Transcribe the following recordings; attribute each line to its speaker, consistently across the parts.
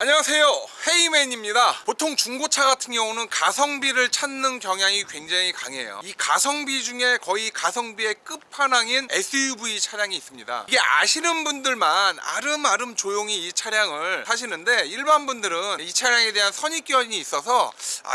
Speaker 1: 안녕하세요, 헤이맨입니다. 보통 중고차 같은 경우는 가성비를 찾는 경향이 굉장히 강해요. 이 가성비 중에 거의 가성비의 끝판왕인 SUV 차량이 있습니다. 이게 아시는 분들만 아름아름 조용히 이 차량을 사시는데, 일반 분들은 이 차량에 대한 선입견이 있어서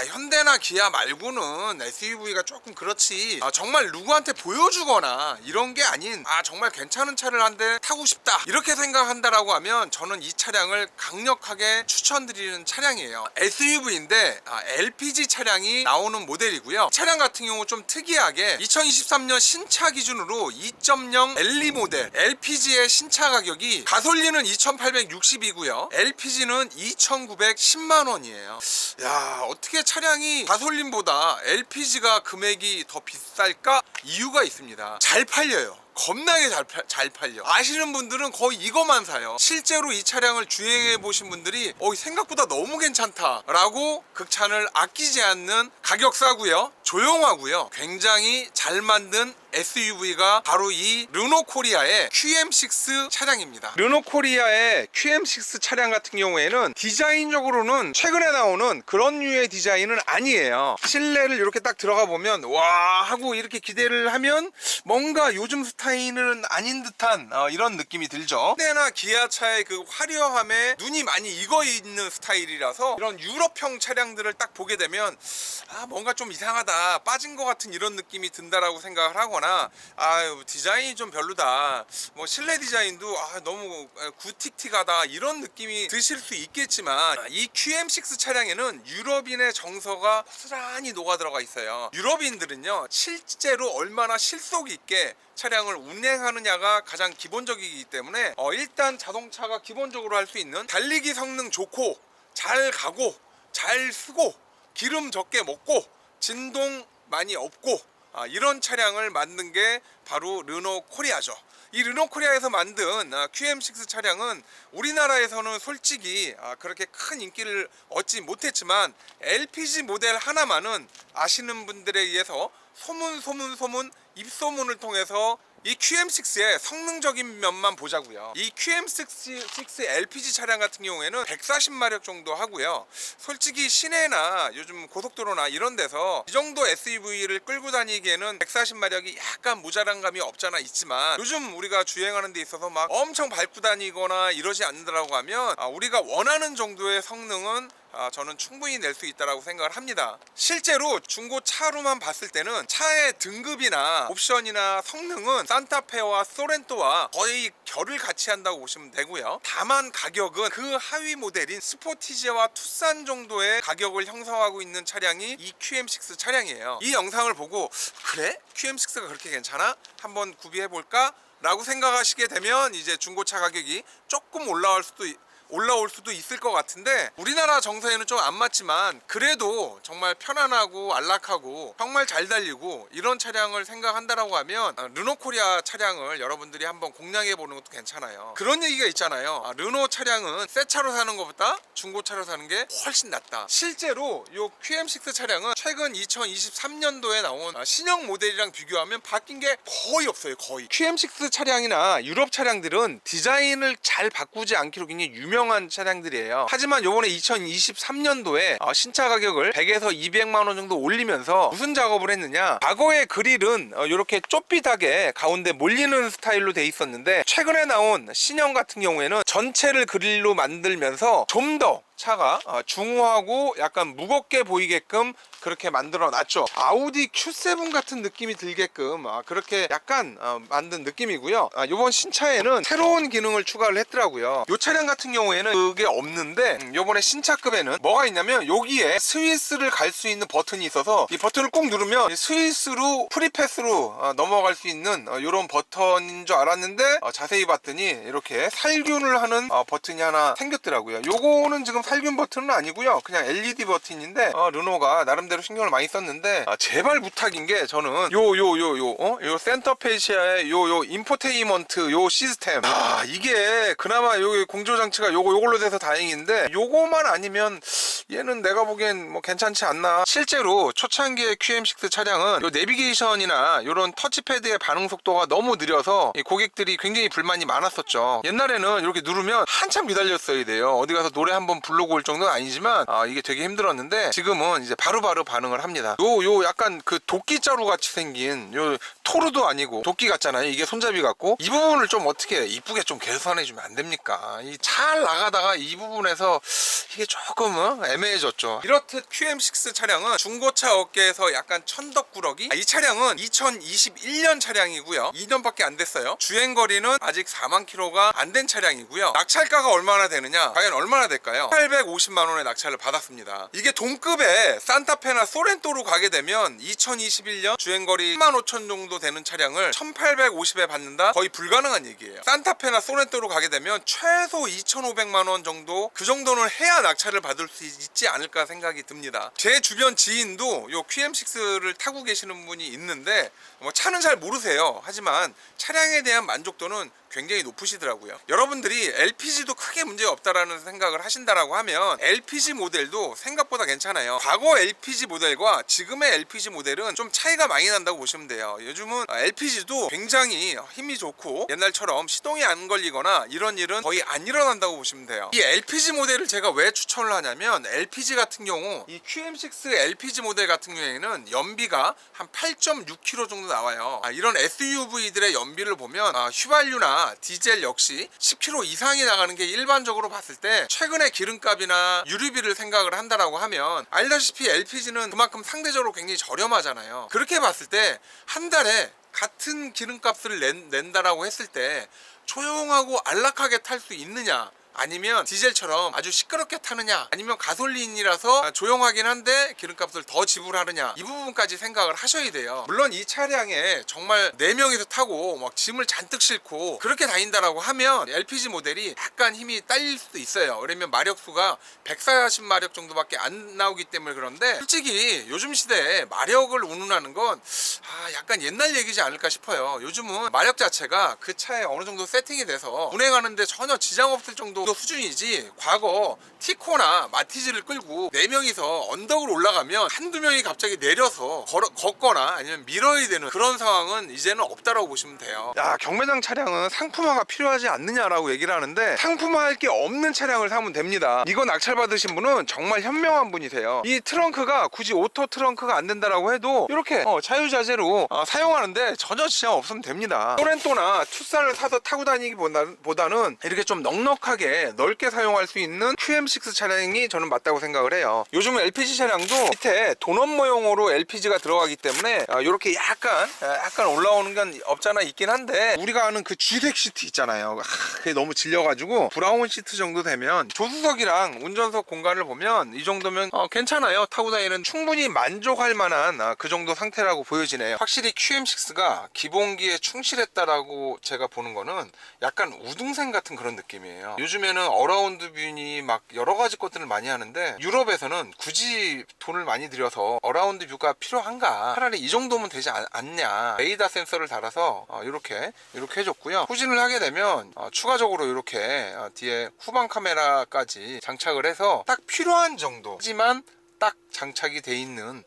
Speaker 1: 현대나 기아 말고는 SUV가 조금 그렇지, 정말 누구한테 보여주거나 이런 게 아닌 정말 괜찮은 차를 한 대 타고 싶다 이렇게 생각한다라고 하면 저는 이 차량을 강력하게 추천드리는 차량이에요. SUV인데 LPG 차량이 나오는 모델이고요. 차량 같은 경우 좀 특이하게 2023년 신차 기준으로 2.0 LE 모델 LPG의 신차 가격이 가솔린은 2,860이고요 LPG는 2,910만원이에요 야, 어떻게 차량이 가솔린보다 LPG가 금액이 더 비쌀까? 이유가 있습니다. 잘 팔려요. 겁나게 잘 팔려. 아시는 분들은 거의 이거만 사요. 실제로 이 차량을 주행해 보신 분들이 생각보다 너무 괜찮다 라고 극찬을 아끼지 않는, 가격 싸고요, 조용하고요, 굉장히 잘 만든 SUV가 바로 이 르노코리아의 QM6 차량입니다. 르노코리아의 QM6 차량 같은 경우에는 디자인적으로는 최근에 나오는 그런 류의 디자인은 아니에요. 실내를 이렇게 딱 들어가 보면 와 하고 이렇게 기대를 하면 뭔가 요즘 스타일은 아닌 듯한 이런 느낌이 들죠. 현대나 기아차의 그 화려함에 눈이 많이 익어 있는 스타일이라서 이런 유럽형 차량들을 딱 보게 되면 뭔가 좀 이상하다, 빠진 것 같은 이런 느낌이 든다라고 생각을 하거나, 디자인이 좀 별로다, 뭐 실내 디자인도 너무 구틱틱하다 이런 느낌이 드실 수 있겠지만, 이 QM6 차량에는 유럽인의 정서가 고스란히 녹아 들어가 있어요. 유럽인들은요 실제로 얼마나 실속 있게 차량을 운행하느냐가 가장 기본적이기 때문에 일단 자동차가 기본적으로 할 수 있는 달리기 성능 좋고 잘 가고 잘 쓰고 기름 적게 먹고 진동 많이 없고 이런 차량을 만든 게 바로 르노코리아죠. 이 르노코리아에서 만든 QM6 차량은 우리나라에서는 솔직히 그렇게 큰 인기를 얻지 못했지만, LPG 모델 하나만은 아시는 분들에 의해서 소문 입소문을 통해서 이 QM6의 성능적인 면만 보자고요. 이 QM6 LPG 차량 같은 경우에는 140마력 정도 하고요. 솔직히 시내나 요즘 고속도로나 이런 데서 이 정도 SUV를 끌고 다니기에는 140마력이 약간 모자란 감이 없잖아 있지만, 요즘 우리가 주행하는 데 있어서 막 엄청 밟고 다니거나 이러지 않는다라고 하면 우리가 원하는 정도의 성능은 저는 충분히 낼 수 있다고 생각을 합니다. 실제로 중고차로만 봤을 때는 차의 등급이나 옵션이나 성능은 산타페와 소렌토와 거의 결을 같이 한다고 보시면 되고요. 다만 가격은 그 하위 모델인 스포티지와 투싼 정도의 가격을 형성하고 있는 차량이 이 QM6 차량이에요. 이 영상을 보고 그래? QM6가 그렇게 괜찮아? 한번 구비해볼까? 라고 생각하시게 되면 이제 중고차 가격이 조금 올라올 수도 있을 것 같은데, 우리나라 정서에는 좀 안 맞지만 그래도 정말 편안하고 안락하고 정말 잘 달리고 이런 차량을 생각한다라고 하면 르노코리아 차량을 여러분들이 한번 공략해 보는 것도 괜찮아요. 그런 얘기가 있잖아요. 르노 차량은 새 차로 사는 것보다 중고차로 사는 게 훨씬 낫다. 실제로 이 QM6 차량은 최근 2023년도에 나온 신형 모델이랑 비교하면 바뀐 게 거의 없어요. 거의. QM6 차량이나 유럽 차량들은 디자인을 잘 바꾸지 않기로 굉장히 유명한 차량들이에요. 하지만 요번에 2023년도에 신차 가격을 100에서 200만원 정도 올리면서 무슨 작업을 했느냐, 과거의 그릴은 이렇게 좁빗하게 가운데 몰리는 스타일로 돼 있었는데, 최근에 나온 신형 같은 경우에는 전체를 그릴로 만들면서 좀 더 차가 중후하고 약간 무겁게 보이게끔 그렇게 만들어 놨죠. 아우디 Q7 같은 느낌이 들게끔 그렇게 약간 만든 느낌이고요. 이번 신차에는 새로운 기능을 추가를 했더라고요. 이 차량 같은 경우에는 그게 없는데, 요번에 신차급에는 뭐가 있냐면 여기에 스위스를 갈 수 있는 버튼이 있어서 이 버튼을 꾹 누르면 스위스로 프리패스로 넘어갈 수 있는 이런 버튼인 줄 알았는데, 자세히 봤더니 이렇게 살균을 하는 버튼이 하나 생겼더라고요. 요거는 지금 살균 버튼은 아니고요, 그냥 LED 버튼인데 르노가 나름대로 신경을 많이 썼는데, 제발 부탁인 게 저는 요 센터페시아의 요 인포테인먼트 요 시스템, 이게 그나마 요 공조 장치가 요걸로 돼서 다행인데, 요거만 아니면 얘는 내가 보기엔 뭐 괜찮지 않나. 실제로 초창기의 QM6 차량은 요 내비게이션이나 이런 터치패드의 반응 속도가 너무 느려서 이 고객들이 굉장히 불만이 많았었죠. 옛날에는 이렇게 누르면 한참 기다렸어야 돼요. 어디 가서 노래 한번 부르고 올 정도는 아니지만 이게 되게 힘들었는데 지금은 이제 바로바로 반응을 합니다. 요 약간 그 도끼자루 같이 생긴 요 토르도 아니고 도끼 같잖아요. 이게 손잡이 같고 이 부분을 좀 어떻게 이쁘게 좀 개선해 주면 안 됩니까? 이 잘 나가다가 이 부분에서 이게 조금 애매해졌죠. 이렇듯 QM6 차량은 중고차 업계에서 약간 천덕꾸러기. 이 차량은 2021년 차량이고요. 2년밖에 안 됐어요. 주행거리는 아직 4만 킬로가 안 된 차량이고요. 낙찰가가 얼마나 되느냐? 과연 얼마나 될까요? 850만 원의 낙찰을 받았습니다. 이게 동급의 산타페나 소렌토로 가게 되면 2021년 주행거리 10만 5천 정도 되는 차량을 1850에 받는다? 거의 불가능한 얘기예요. 산타페나 소렌토로 가게 되면 최소 2,500만 원 정도, 그 정도는 해야 낙찰을 받을 수 있지 않을까 생각이 듭니다. 제 주변 지인도 요 QM6를 타고 계시는 분이 있는데 뭐 차는 잘 모르세요. 하지만 차량에 대한 만족도는 굉장히 높으시더라고요. 여러분들이 LPG도 크게 문제 없다라는 생각을 하신다라고 하면 LPG 모델도 생각보다 괜찮아요. 과거 LPG 모델과 지금의 LPG 모델은 좀 차이가 많이 난다고 보시면 돼요. 요즘은 LPG도 굉장히 힘이 좋고 옛날처럼 시동이 안 걸리거나 이런 일은 거의 안 일어난다고 보시면 돼요. 이 LPG 모델을 제가 왜 추천을 하냐면 LPG 같은 경우 이 QM6 LPG 모델 같은 경우에는 연비가 한 8.6km 정도 나와요. 이런 SUV들의 연비를 보면 휘발유나 디젤 역시 10km 이상이 나가는 게 일반적으로 봤을 때 최근에 기름값이나 유류비를 생각을 한다라고 하면 알다시피 LPG는 그만큼 상대적으로 굉장히 저렴하잖아요. 그렇게 봤을 때 한 달에 같은 기름값을 낸다라고 했을 때 조용하고 안락하게 탈 수 있느냐, 아니면 디젤처럼 아주 시끄럽게 타느냐, 아니면 가솔린이라서 조용하긴 한데 기름값을 더 지불하느냐, 이 부분까지 생각을 하셔야 돼요. 물론 이 차량에 정말 4명이서 타고 막 짐을 잔뜩 싣고 그렇게 다닌다라고 하면 LPG 모델이 약간 힘이 딸릴 수도 있어요. 왜냐면 마력수가 140마력 정도밖에 안 나오기 때문에. 그런데 솔직히 요즘 시대에 마력을 운운하는 건 약간 옛날 얘기지 않을까 싶어요. 요즘은 마력 자체가 그 차에 어느 정도 세팅이 돼서 운행하는데 전혀 지장 없을 정도 수준이지, 과거 티코나 마티즈를 끌고 4명이서 언덕을 올라가면 한두 명이 갑자기 내려서 걷거나 아니면 밀어야 되는 그런 상황은 이제는 없다라고 보시면 돼요. 경매장 차량은 상품화가 필요하지 않느냐라고 얘기를 하는데 상품화할 게 없는 차량을 사면 됩니다. 이거 낙찰 받으신 분은 정말 현명한 분이세요. 이 트렁크가 굳이 오토 트렁크가 안 된다라고 해도 이렇게 자유자재로 사용하는데 전혀 지장 없으면 됩니다. 소렌토나 투싼을 사서 타고 다니기보다는 이렇게 좀 넉넉하게 넓게 사용할 수 있는 QM6 차량이 저는 맞다고 생각을 해요. 요즘 LPG 차량도 밑에 도넛 모형으로 LPG가 들어가기 때문에 이렇게 약간 올라오는 건 없잖아 있긴 한데, 우리가 아는 그 쥐색 시트 있잖아요. 그게 너무 질려가지고 브라운 시트 정도 되면, 조수석이랑 운전석 공간을 보면 이 정도면 괜찮아요. 타고 다니는 충분히 만족할 만한 그 정도 상태라고 보여지네요. 확실히 QM6가 기본기에 충실했다라고 제가 보는 거는 약간 우등생 같은 그런 느낌이에요. 요즘에는 어라운드 뷰니 막 여러 가지 것들을 많이 하는데 유럽에서는 굳이 돈을 많이 들여서 어라운드 뷰가 필요한가? 차라리 이 정도면 되지 않냐? 레이더 센서를 달아서 이렇게 해줬고요. 후진을 하게 되면 추가적으로 이렇게 뒤에 후방 카메라까지 장착을 해서 딱 필요한 정도, 하지만 딱 장착이 돼 있는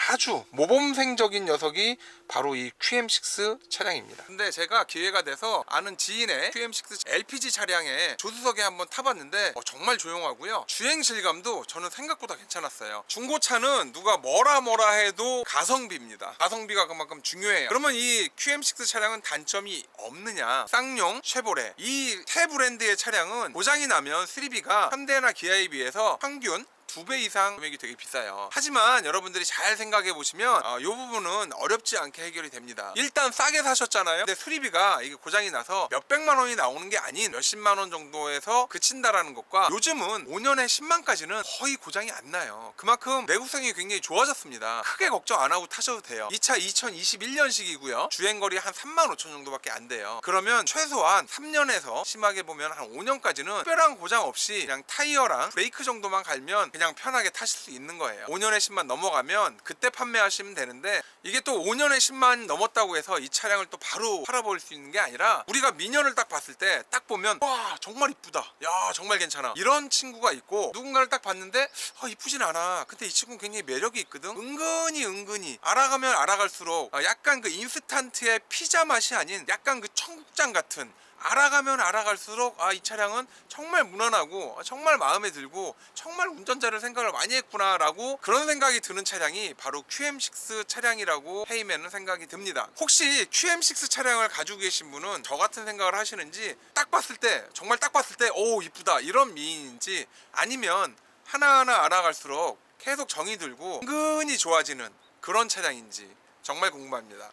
Speaker 1: 아주 모범생적인 녀석이 바로 이 QM6 차량입니다. 근데 제가 기회가 돼서 아는 지인의 QM6 LPG 차량에 조수석에 한번 타봤는데 정말 조용하고요. 주행 실감도 저는 생각보다 괜찮았어요. 중고차는 누가 뭐라 해도 가성비입니다. 가성비가 그만큼 중요해요. 그러면 이 QM6 차량은 단점이 없느냐? 쌍용, 쉐보레, 이 세 브랜드의 차량은 고장이 나면 수리비가 현대나 기아에 비해서 평균 2배 이상 금액이 되게 비싸요. 하지만 여러분들이 잘 생각해 보시면 이 부분은 어렵지 않게 해결이 됩니다. 일단 싸게 사셨잖아요. 근데 수리비가 이게 고장이 나서 몇백만 원이 나오는 게 아닌 몇십만 원 정도에서 그친다라는 것과, 요즘은 5년에 10만까지는 거의 고장이 안 나요. 그만큼 내구성이 굉장히 좋아졌습니다. 크게 걱정 안 하고 타셔도 돼요. 이 차 2021년식이고요. 주행거리 한 3만 5천 정도밖에 안 돼요. 그러면 최소한 3년에서 심하게 보면 한 5년까지는 특별한 고장 없이 그냥 타이어랑 브레이크 정도만 갈면 그냥 편하게 타실 수 있는 거예요. 5년의 10만 넘어가면 그때 판매하시면 되는데, 이게 또 5년의 10만 넘었다고 해서 이 차량을 또 바로 팔아버릴 수 있는 게 아니라, 우리가 미년을 딱 봤을 때 딱 보면 와 정말 이쁘다, 야 정말 괜찮아, 이런 친구가 있고, 누군가를 딱 봤는데 이쁘진 않아, 근데 이 친구는 굉장히 매력이 있거든. 은근히 알아가면 알아갈수록 약간 그 인스턴트의 피자 맛이 아닌 약간 그 청국장 같은, 알아가면 알아갈수록 이 차량은 정말 무난하고 정말 마음에 들고 정말 운전자를 생각을 많이 했구나 라고, 그런 생각이 드는 차량이 바로 QM6 차량이라고 헤이맨은 생각이 듭니다. 혹시 QM6 차량을 가지고 계신 분은 저 같은 생각을 하시는지, 딱 봤을 때 정말 딱 봤을 때 오 이쁘다 이런 미인인지, 아니면 하나하나 알아갈수록 계속 정이 들고 은근히 좋아지는 그런 차량인지 정말 궁금합니다.